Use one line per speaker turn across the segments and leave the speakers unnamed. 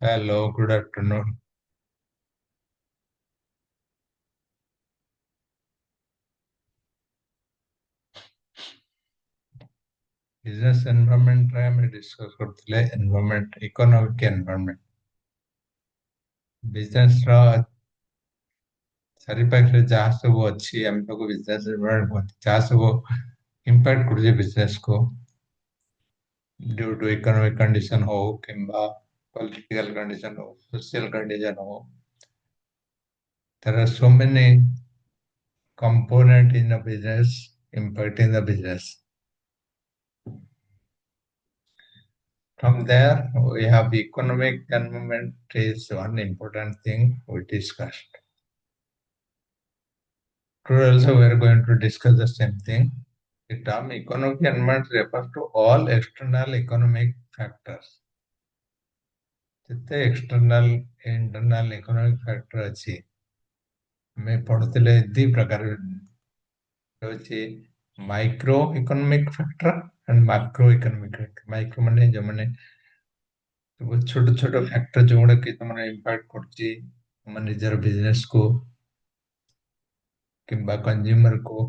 Hello, good afternoon. Business environment ରେ ଆମେ discuss କରୁଥିଲେ environment, economic environment. Business ର ଚାରିପାଖରେ ଯାହା ସବୁ ଅଛି ଆମେ ତାକୁ business environment କୁହନ୍ତି। ଯାହା ସବୁ impact କରୁଛି business କୁ due to economic condition ହଉ କିମ୍ବା political condition ହଉ, social condition ହଉ. There are so many component in a business impacting the business. From there, we have economic environment is one important thing we discussed. Today also we are going to discuss the same thing. The term economic environment refers to all external economic factors. जितने external internal economic factor अच्छी मैं पढ़ते ले दी प्रकार होची micro economic factor and macro economic factor micro माने जो माने वो छोटे छोटे फैक्टर जो गुड़ा की तुम्हारा इम्पैक्ट करती मन निजर बिजनेस को किंबा कंज्यूमर को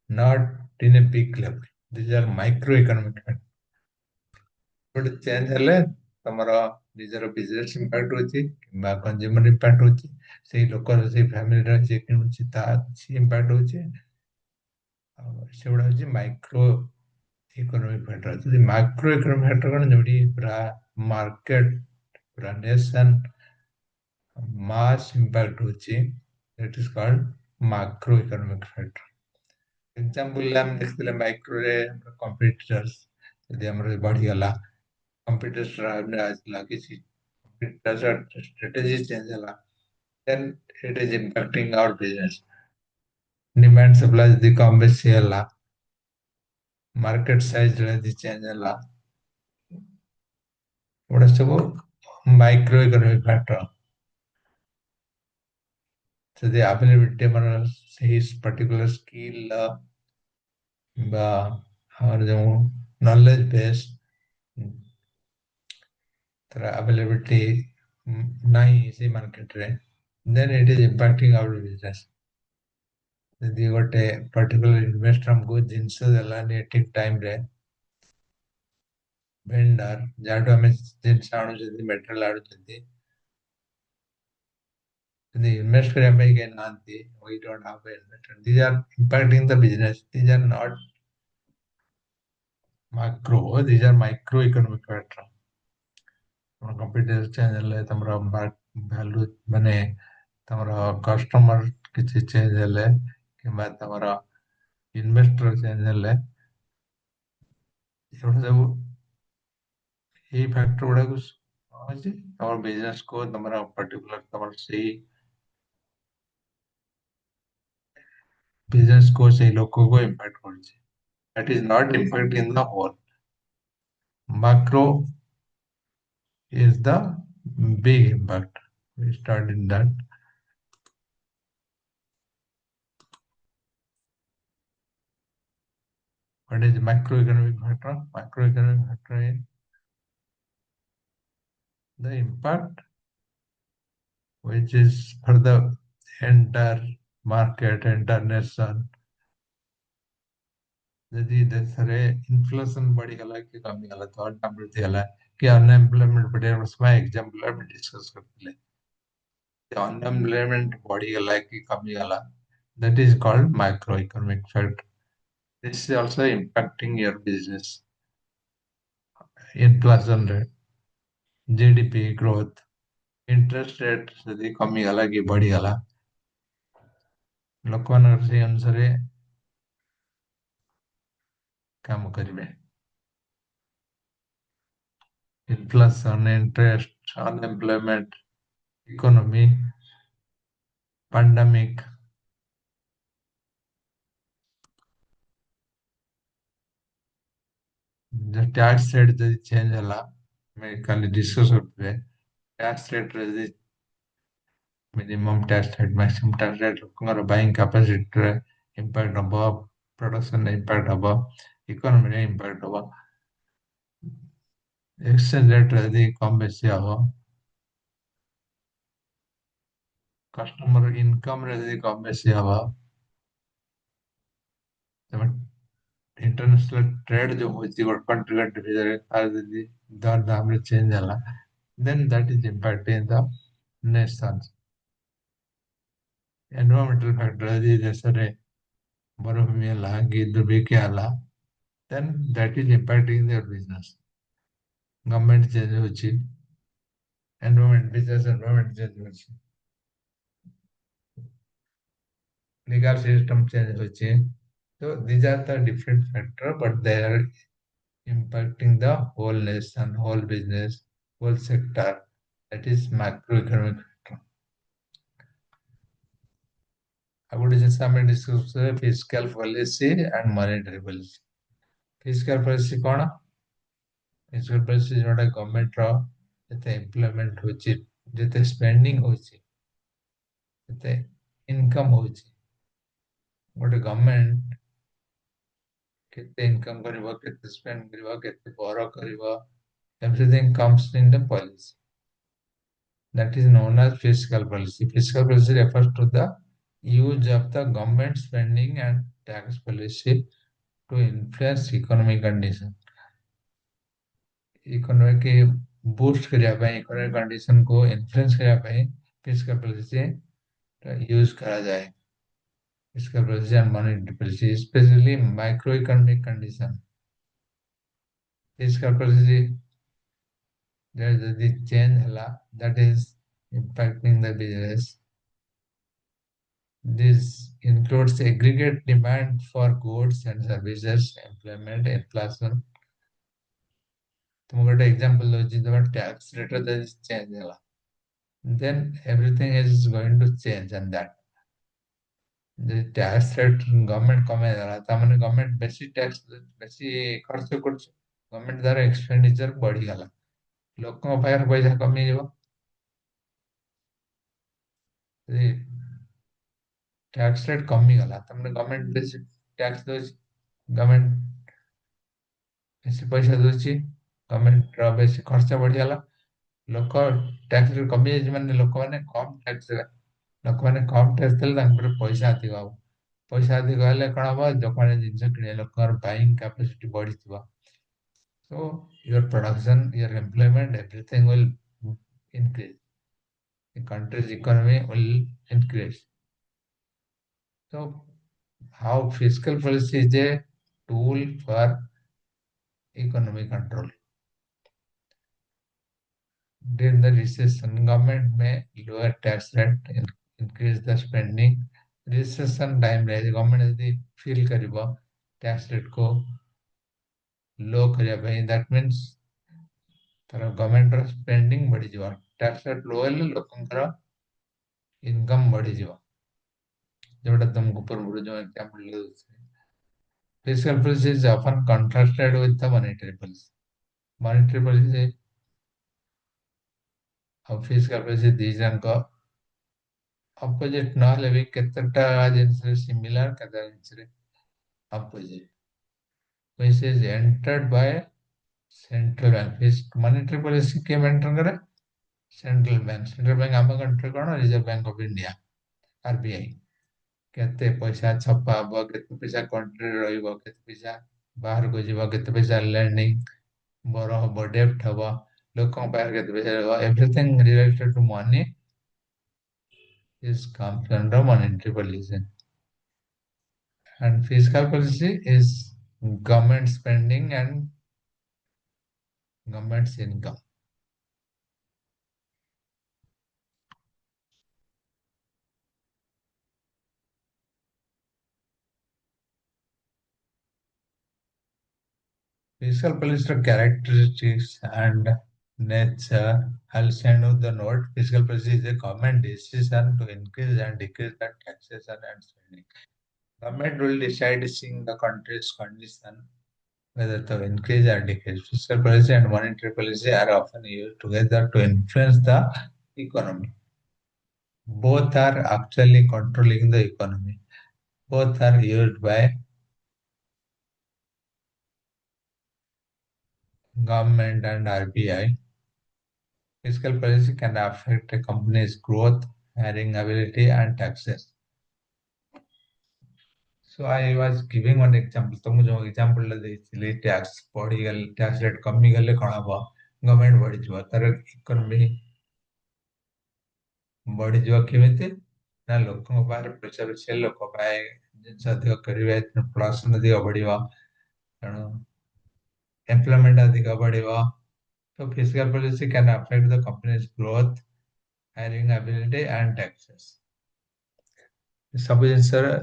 not in a big level. These are micro economic factors. ଗୋଟେ ଚେଞ୍ଜ ହେଲେ ତମର ନିଜର ବିଜନେସ ଇମ୍ପାକ୍ଟ ହଉଛି କିମ୍ବା କନଜ୍ୟୁମର ଇମ୍ପାକ୍ଟ ହଉଛି ସେଇ ଲୋକର ସେଇ ଫ୍ୟାମିଲିର ଯିଏ କିଣୁଛି ତା ଇମ୍ପାକ୍ଟ ହଉଛି ଆଉ ସେଗୁଡା ହଉଛି ମାଇକ୍ରୋ ଇକୋନୋମିକ ଫ୍ୟାକ୍ଟର ଯଦି ମାଇକ୍ରୋ ଇକୋନୋମିକ ଫ୍ୟାକ୍ଟର କଣ ଯୋଉଠି ପୁରା ମାର୍କେଟ ପୁରା ନେସନ ମାସ୍ ଇମ୍ପାକ୍ଟ ହଉଛି that is called macro economic factor. Example ଆମେ ଦେଖିଥିଲେ ମାଇକ୍ରୋରେ କମ୍ପିଟିଟର୍ସ ଯଦି ଆମର ବଢିଗଲା କମ୍ପିଟିଟର୍ସ ଆସିଲା କିଛି strategy change ହେଲା then it is impacting our business. Demand supply ଯଦି କମ ବେଶୀ ହେଲା ମାର୍କେଟ ସାଇଜ ଯଦି ଚେଞ୍ଜ ହେଲା ଏଗୁଡା ସବୁ ମାଇକ୍ରୋ ଇକୋନୋମିକ ଫ୍ୟାକ୍ଟର ଯଦି ଆଭେଲେବିଲିଟି ଆମର ସେହି ପର୍ଟିକୁଲାର ସ୍କିଲ୍ ବା ଆମର ଯେଉଁ ନଲେଜ ବେସ୍ ତାର ଆଭେଲେବିଲିଟି ନାହିଁ ସେଇ ମାର୍କେଟରେ then it is impacting our business. ଯଦି ଗୋଟେ ପର୍ଟିକୁଲାର ଇନଭେଷ୍ଟର ଆମକୁ ଜିନିଷ ଦେଲାନି ଠିକ ଟାଇମରେ ଭେଣ୍ଡର ଯାହାଠୁ ଆମେ ଜିନିଷ ଆଣୁଛନ୍ତି ମେଟେରିଆଲ ଆଣୁଛନ୍ତି ଯଦି ଇନଭେଷ୍ଟ କରିବା ପାଇଁ କେହି ନାହାନ୍ତି we don't have an investor. These are impacting the business. These are not macro, these are micro economic factor. ତମର କମ୍ପିଟିଟର ଚେଞ୍ଜ ହେଲେ ତମର ଭ୍ୟାଲୁ ମାନେ ତମର କଷ୍ଟମର କିଛି ଚେଞ୍ଜ ହେଲେ କିମ୍ବା ତମର ଇନଭେଷ୍ଟର ଚେଞ୍ଜ ହେଲେ ଏଗୁଡ଼ା ସବୁ ଏଇ ଫ୍ୟାକ୍ଟର ଗୁଡାକୁ ଅଛି ତମର ବିଜନେସ କୁ ତମର ପର୍ଟିକୁଲାର ତମର ସେଇ ବିଜନେସ କୁ ସେଇ ଲୋକକୁ ଇମ୍ପାକ୍ଟ କରୁଛି. That is not impacting the whole. Macro is the big impact. We start in that. What is macroeconomic factor? Macroeconomic factor is the impact which is for the entire market, entire nation. ଯଦି ଦେଶରେ inflation ବଢିଗଲା କି କମିଗଲା ତ ବୃଦ୍ଧି ହେଲା କି unemployment ବଢିଗଲା समय एग्जांपल ଆମେ डिस्कस करଥିଲେ unemployment ବଢିଗଲା କି କମିଗଲା that is called macroeconomic factor. This is also impacting your business. Inflation rate, GDP growth, interest rate ଯଦି କମିଗଲା କି ବଢିଗଲା ଲୋକମାନଙ୍କର ସେଇ ଅନୁସାରେ କାମ କରିବେ. Inflation, interest, unemployment, economy, pandemic. The tax rate ଯଦି ଚେଞ୍ଜ ହେଲା ଆମେ କାଲି ଡିସ୍କସ୍ କରୁଥିଲେ tax rate ରେ ଯଦି minimum tax rate, maximum tax rate ଲୋକଙ୍କର buying capacity ରେ impact ହବ, production ରେ impact ହବ, economy ରେ impact ହବ, exchange rate ରେ ଯଦି କମ ବେଶୀ ହବ କଷ୍ଟମର ଇନକମରେ ଯଦି କମ୍ ବେଶୀ ହବ, ତେବେ ଇଣ୍ଟରନ୍ୟାସନାଲ ଟ୍ରେଡ୍ ଯୋଉ ହଉଛି ଗୋଟେ କଣ୍ଟ୍ରି କଣ୍ଟ୍ରି ଭିତରେ ତାର ଯଦି ଦର ଦାମରେ ଚେଞ୍ଜ ହେଲା, then that is impacting the nations. Environmental factor ଯଦି ଦେଶରେ ମରୁଭୂମି ହେଲା କି ଦୁର୍ଭିକ୍ଷ ହେଲା, then that is impacting their business. Government change ହଉଛି, environment business environment change ହଉଛି, legal system change ହଉଛି. So these are the different factor, but they are impacting the whole nation, whole business, whole sector. That is macroeconomic factor. ଆଉ ଗୋଟେ ଜିନିଷ ଆମେ discus କରିବା fiscal policy and monetary policy. Fiscal policy କଣ? Fiscal policy ଯୋଉଟା ଗଭର୍ଣ୍ଣମେଣ୍ଟର ଯେତେ employment ହଉଛି, ଯେତେ ସ୍ପେଣ୍ଡିଂ ହଉଛି, ଯେତେ ଇନକମ୍ ହଉଛି, ଗୋଟେ ଗଭର୍ଣ୍ଣମେଣ୍ଟ କେତେ ଇନକମ୍ କରିବ, କେତେ ସ୍ପେଣ୍ଡ କରିବ, କେତେ ବର କରିବ, everything comes in the policy. That is known as fiscal policy. Fiscal policy refers to the use of the government spending and tax policy to influence economic condition. Economic boost କରିବା ପାଇଁ, economic condition को influence କରିବା ପାଇଁ fiscal policy use କରାଯାଏ। Fiscal policy and monetary policy, especially microeconomic condition. Fiscal policy ଯଦି change ହେଲା, that is impacting the business. This includes aggregate demand for goods and services, employment, inflation. तुमको ଗୋଟେ example ଦଉଛି, ତମ tax rate ଯଦି change ହେଲା, then everything is going to change on that. ଯଦି tax rate government କମେଇ ଦେଲା, ତାମାନେ government ବେଶୀ tax ବେଶୀ ଖର୍ଚ୍ଚ କରୁଛି, government ଦ୍ୱାରା expenditure ବଢିଗଲା, ଲୋକଙ୍କ ପାଖରେ ପଇସା କମିଯିବ। ଯଦି tax rate କମିଗଲା, ତାମାନେ government ବେଶୀ tax ଦଉଛି, government ବେଶୀ ପଇସା ଦଉଛି, ଗଭର୍ଣ୍ଣମେଣ୍ଟର ବେଶୀ ଖର୍ଚ୍ଚ ବଢିଗଲା, ଲୋକ ଟ୍ୟାକ୍ସ ରେଟ୍ କମିଯାଇଛି ମାନେ ଲୋକମାନେ କମ୍ ଟ୍ୟାକ୍ସ ଦେଲେ ତାଙ୍କ ପାଖରେ ପଇସା ଅଧିକ ହବ। ପଇସା ଅଧିକ ହେଲେ କ'ଣ ହବ, ଲୋକମାନେ ଜିନିଷ କିଣିବେ, ଲୋକଙ୍କର ବାଇଂ କାପାସିଟି ବଢିଯିବ। So your production, your employment, everything will increase. The country's economy will increase. So how fiscal policy is a tool for economic control. During the recession, government may lower tax rate, increase the spending. Recession time रे government यदि feel करिବ tax rate को low करिया ପାଇଁ, that means तार government ର spending बढ़ी ଯିବ, tax rate low ହେଲେ ଲୋକଙ୍କର income बढ़ी ଯିବ, जोटा तुमको पूर्वରୁ जो example देଉଛି। Fiscal policy is often contrasted with the monetary policy. Monetary policy ଆଉ fiscal policy ଦି ଜଣଙ୍କ opposite ନହେଲେ ବି କେତେଟା ଜିନିଷରେ similar, କେତେଟା ଜିନିଷରେ opposite, which is entered by central bank. Monetary policy କିଏ maintain କରେ? Central bank. Central bank ଆମ country କ'ଣ? Reserve Bank of India, RBI. କେତେ ପଇସା ଛପା ହବ, କେତେ ପଇସା country ରହିବ, କେତେ ପଇସା ବାହାରକୁ ଯିବ, କେତେ ପଇସା lending ବର ହବ, debt ହବ, ଲୋକଙ୍କ ପାଖରେ କେତେ ପଇସା ରହିବ, everything related to money is comes under monetary policy. And fiscal policy is government spending and government's income. Fiscal policy characteristics and nature. I'll send you the note. Fiscal policy is a government decision to increase and decrease the taxation and spending. Government will decide seeing the country's condition whether to increase or decrease. Fiscal policy and monetary policy are often used together to influence the economy. Both are actually controlling the economy. Both are used by government and RBI. Fiscal policy can affect a company's growth, hiring ability, and taxes. So I was giving one example. तो मुझे example ला ଦେଇଥିଲି tax ବଢିଗଲେ tax rate କମିଗଲେ କଣ ହବ government ବଢିଯିବ ତାର economy ବଢିଯିବ କେମିତି ନା ଲୋକଙ୍କ ପାଖରେ ପଇସା ବେଶୀ ଲୋକ ପାଏ ଜିନିଷ ଅଧିକ କରିବେ ପ୍ରୋଡକ୍ସନ ଅଧିକ ବଢିବ ତେଣୁ employment ଅଧିକ ବଢିବ so fiscal policy can affect the company's growth hiring ability and taxes ସବୁ ଜିନିଷରେ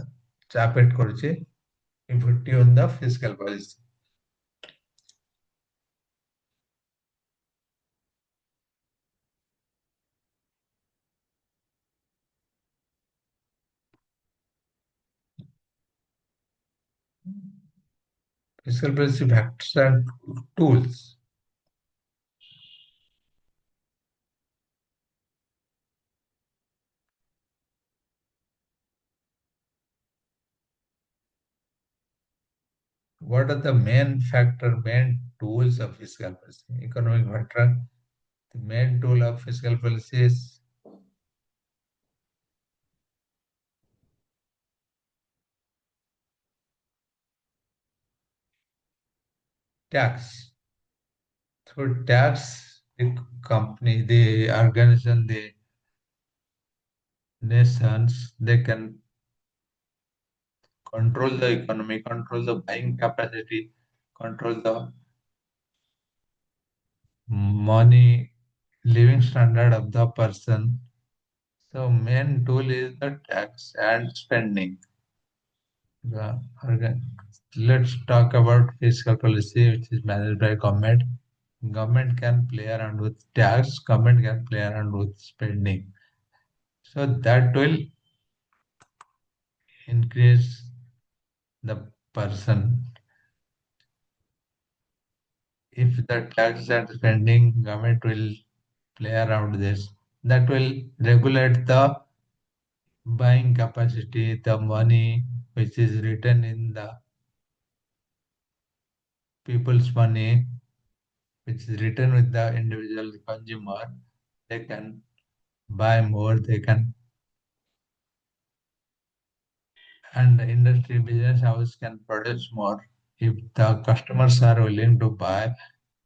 affect କରୁଛି if on the fiscal policy. Fiscal policy factors and tools. What are the main tools of fiscal policy? Economic factor. The main tool of fiscal policy is tax. Through tax, the company, the organization, the nations, they can control the economy, control the buying capacity, control the money, living standard of the person. So main tool is the tax and spending. The let's talk about fiscal policy, which is managed by government. Government can play around with tax. Government can play around with spending. So that will increase the person. If the tax and spending, government will play around this. That will regulate the buying capacity, the money which is written in the people's money, which is written with the individual consumer. They can buy more, they can, and the industry business house can produce more. If the customers are willing to buy,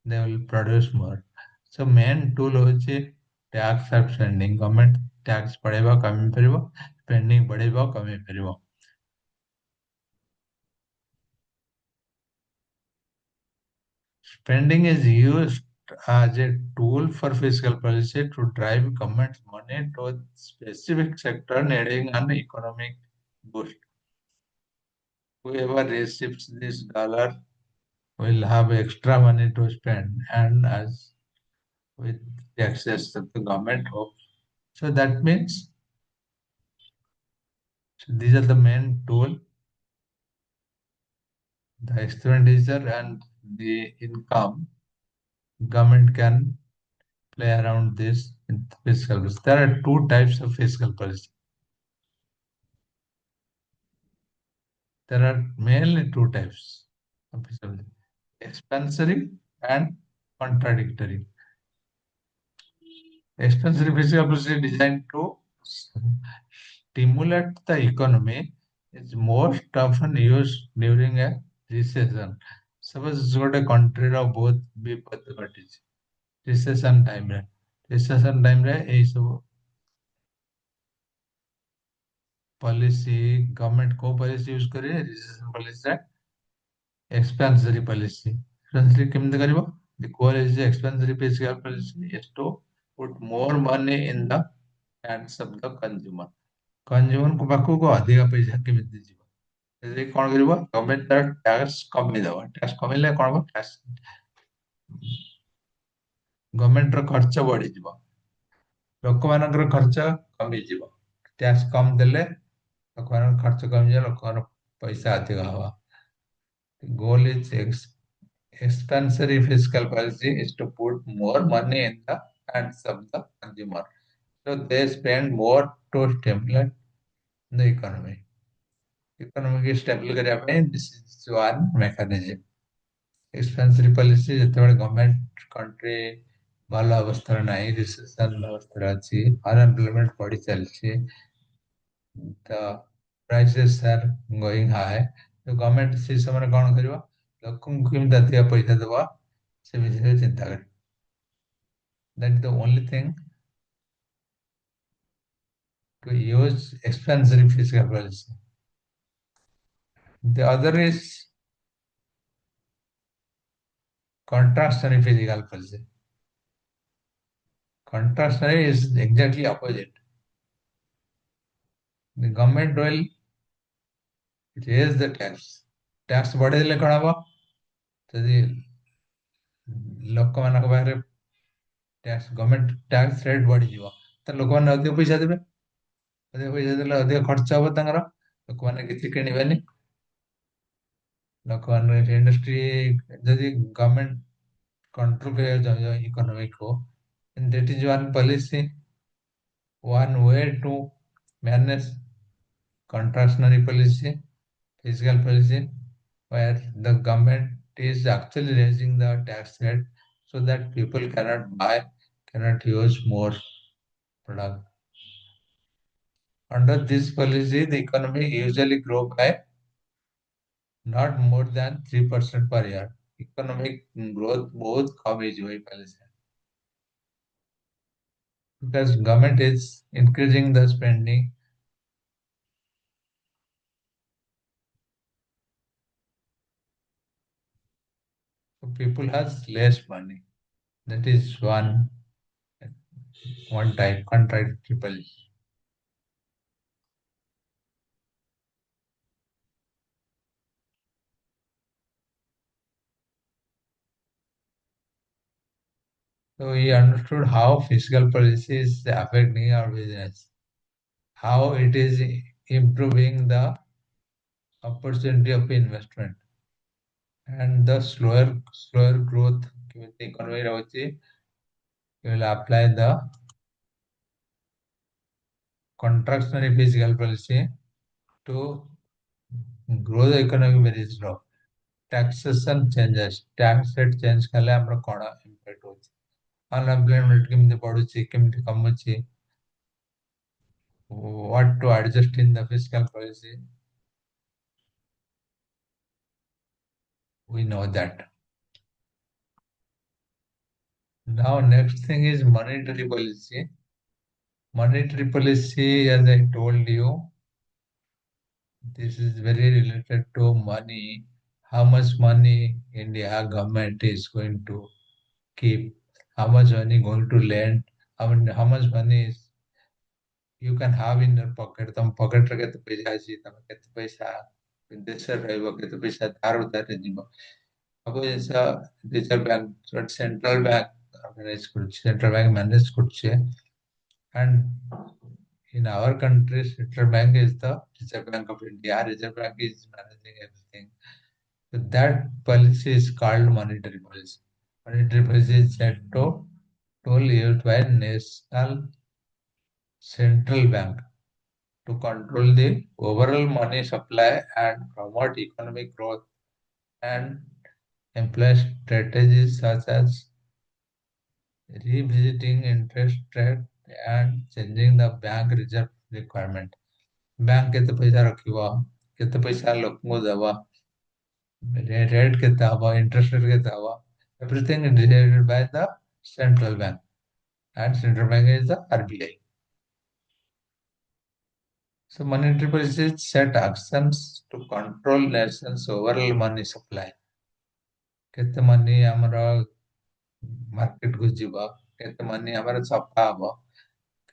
they will produce more. So main tool होची tax and spending. Government tax बढ़ेगा कमी परिबो, spending बढ़ेगा कमी परिबो. Spending is used as a tool for fiscal policy to drive government money to specific sector needing an economic boost. Whoever receives this dollar will have extra money to spend, and as with taxes that the government hopes. So that means these are the main tool, the expenditure and the income. Government can play around this in fiscal policy. There are two types of fiscal policy. There are mainly two types of fiscal policy: expansionary and contradictory. Expansionary fiscal policy designed to stimulate the economy is most often used during a recession. Suppose ଗୋଟେ countryର ବହୁତ ବିପଦ ଘଟିଛି recession timeରେ recession timeରେ ଏଇ ସବୁ policy government କୋଉ policy use କରିବେ recession policyରେ expansionary policy. Expansionary କେମିତି କରିବ? The goal is the expansionary fiscal policy is to put more money in the hands of the consumer. କନଜ୍ୟୁମରଙ୍କ ପାଖକୁ ଅଧିକ ପଇସା କେମିତି ଯିବ ଯଦି କଣ କରିବ ଗଭର୍ଣ୍ଣମେଣ୍ଟ ତାର ଟ୍ୟାକ୍ସ କମେଇଦବ ଟ୍ୟାକ୍ସ କମେଇଲେ କଣ ହବ ଟ୍ୟାକ୍ସ ଗଭର୍ଣ୍ଣମେଣ୍ଟର ଖର୍ଚ୍ଚ ବଢିଯିବ ଲୋକମାନଙ୍କର ଖର୍ଚ୍ଚ କମିଯିବ ଟ୍ୟାକ୍ସ କମ ଦେଲେ ଲୋକମାନଙ୍କ ଖର୍ଚ୍ଚ କମିଯିବ ଲୋକଙ୍କର ପଇସା ଅଧିକ ହବ goal is expansionary fiscal policy is to put more money in the hands of the consumer so they spend more to stimulate the economy economic stable କରିବା ପାଇଁ this is one mechanism expansionary policy ଯେତେବେଳେ government country ଭଲ ଅବସ୍ଥାରେ ନାହିଁ, recession ଅବସ୍ଥାରେ ଅଛି, unemployment ବଢି ଚାଲିଛି, ତ ପ୍ରାଇସେସ୍ ଆର୍ ଗୋଇଂ ହାଇ। ତ ଗଭର୍ଣ୍ଣମେଣ୍ଟ ସେ ସମୟରେ କଣ କରିବ? ଲୋକଙ୍କୁ କେମିତି ଅଧିକ ପଇସା ଦେବ ସେ ବିଷୟରେ ଚିନ୍ତା କରିବ। That is the only thing to use expansionary fiscal policy. The other is contractionary fiscal policy. Contractionary is exactly opposite. The government will raise the tax. Tax ବଢେଇଲେ କଣ ହବ? ଯଦି ଲୋକମାନଙ୍କ ପାଖରେ ଟ୍ୟାକ୍ସ ଗଭର୍ଣ୍ଣମେଣ୍ଟ ଟ୍ୟାକ୍ସ ରେଟ୍ ବଢିଯିବ ତ ଲୋକମାନେ ଅଧିକ ପଇସା ଦେବେ। ଅଧିକ ପଇସା ଦେଲେ ଅଧିକ ଖର୍ଚ୍ଚ ହବ ତାଙ୍କର, ଲୋକମାନେ କିଛି କିଣିବେନି। ଲୋକମାନେ ଇଣ୍ଡଷ୍ଟ୍ରି ଯଦି ଗଭର୍ଣ୍ଣମେଣ୍ଟ କଣ୍ଟ୍ରୋଲ କରିବାକୁ ଚାହିଁବ ଇକୋନୋମିକ୍ को, and that is one policy, one way to manage contractionary policy, fiscal policy, where the government is actually raising the tax rate so that people cannot buy, cannot use more product. Under this policy, the economy usually grow by not more than 3% per year. Economic growth बहुत कम है वही policy, because government is increasing the spending. So people has less money. That is one type contradictory policy. So we understood how fiscal policy is affecting our business, how it is improving the opportunity of investment, and the slower growth କେମିତି economy ରହୁଛି. We will apply the contractionary fiscal policy to grow the economy very slow. Taxation changes, tax rate change कले हमरो कौन impact होची, unemployment केମିତି बढ़ुची केମିତି कमुची, what to adjust in the fiscal policy, we know that. Now next thing is monetary policy. Monetary policy, as I told you, this is very related to money. How much money India government is going to keep, how much money going to lend, how much money is you can have in your pocket. ତମ pocket ରେ କେତେ ପଇସା ଅଛି, ତମେ କେତେ ପଇସା ବିଦେଶରେ ରହିବ, କେତେ ପଇସା ଧାର ଉଧାରରେ ଯିବ, ସବୁ ଜିନିଷ reserve bank central bank organise କରୁଛି, ସେଣ୍ଟ୍ରାଲ ବ୍ୟାଙ୍କ ମ୍ୟାନେଜ କରୁଛି। And in our country, Central Bank is the Reserve Bank of India. Reserve Bank is managing everything. So that policy is called monetary policy. Monetary policy is set to tool used by national central bank to control the overall money supply and promote economic growth, and employ strategies such as revisiting interest rate and changing the bank reserve requirement. Bank केते पैसा रखिबो, केते पैसा लोकଙ୍କୁ देबो, rate केते हबो, interest rate केते हबो, everything is decided by the central bank, and central bank is the RBI. So monetary policy set actions to control nation's overall money supply. केते money हमरो market को ଯିବ, केते money हमरो छपा हबो,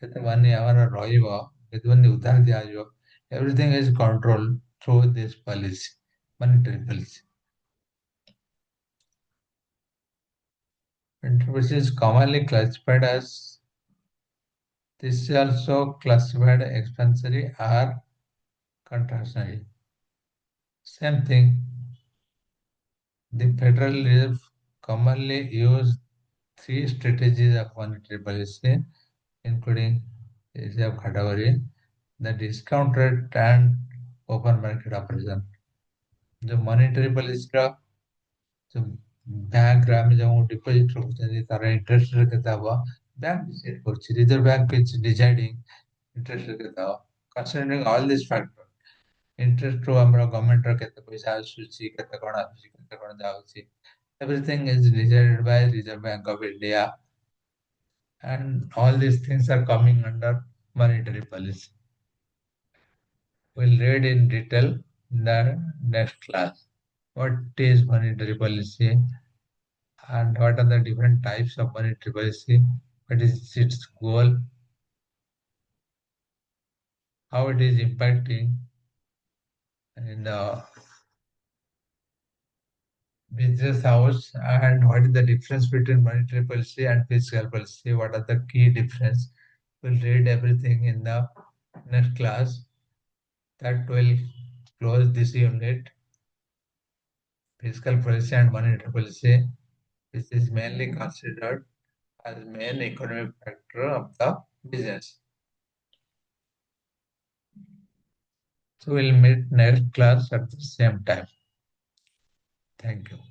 केते money हमरो ରହିବ, केते money उधार दियाଯିବ, everything is controlled through this policy, monetary policy. Monetary policy is commonly classified as, this is also classified expansionary or contractionary. Same thing. The Federal Reserve commonly use three strategies of monetary policy, including reserve category, the discount rate and open market operation. The monetary policy का जो bank रे आमे जो deposit रखुछन तार interest rate केते हबो bank decide करछि reserve bank is deciding interest rate केते हबो considering all this factor interest रो हमरा गवर्नमेंट रो केते पैसा आसुछि केते कोन आसुछि केते कोन जाउछि everything is decided by Reserve Bank of India, and all these things are coming under monetary policy. We'll read in detail in the next class. What is monetary policy and what are the different types of monetary policy? What is its goal? How it is impacting in the business house, and what is the difference between monetary policy and fiscal policy? What are the key difference? We'll read everything in the next class. That will close this unit. Fiscal policy and monetary policy. This is mainly considered as main economic factor of the business. So we'll meet next class at the same time. Thank you.